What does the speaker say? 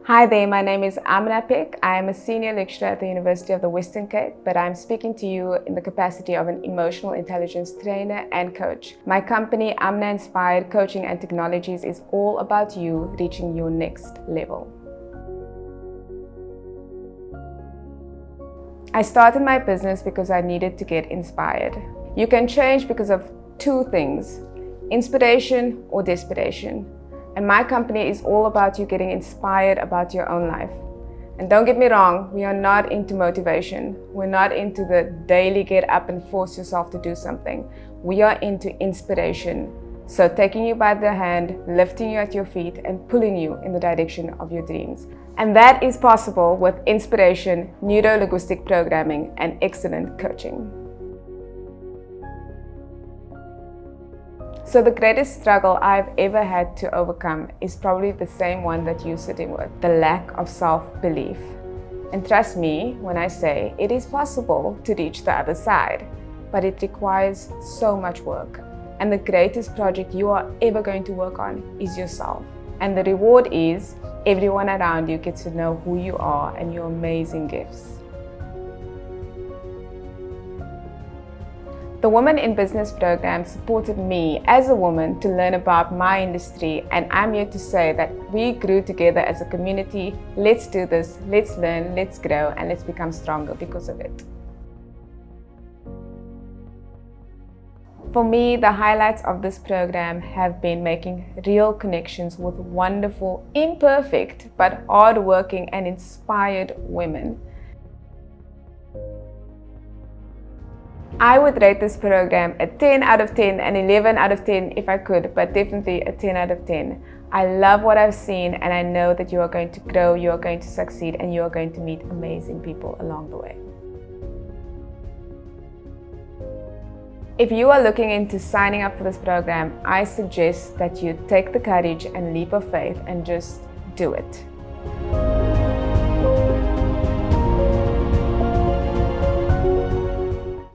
Hi there, my name is Amiena Peck. I am a senior lecturer at the University of the Western Cape, but I'm speaking to you in the capacity of an emotional intelligence trainer and coach. My company, Amiena Inspired Coaching and Technologies, is all about you reaching your next level. I started my business because I needed to get inspired. You can change because of two things: inspiration or desperation. And my company is all about you getting inspired about your own life. And don't get me wrong, we are not into motivation. We're not into the daily get up and force yourself to do something. We are into inspiration. So taking you by the hand, lifting you at your feet, and pulling you in the direction of your dreams. And that is possible with inspiration, neuro-linguistic programming, and excellent coaching. So the greatest struggle I've ever had to overcome is probably the same one that you're sitting with: the lack of self-belief. And trust me when I say it is possible to reach the other side, but it requires so much work. And the greatest project you are ever going to work on is yourself. And the reward is everyone around you gets to know who you are and your amazing gifts. The Women in Business program supported me as a woman to learn about my industry, and I'm here to say that we grew together as a community. Let's do this, let's learn, let's grow, and let's become stronger because of it. For me, the highlights of this program have been making real connections with wonderful, imperfect, but hardworking and inspired women. I would rate this program a 10 out of 10, an 11 out of 10 if I could, but definitely a 10 out of 10. I love what I've seen, and I know that you are going to grow, you are going to succeed, and you are going to meet amazing people along the way. If you are looking into signing up for this program, I suggest that you take the courage and leap of faith and just do it.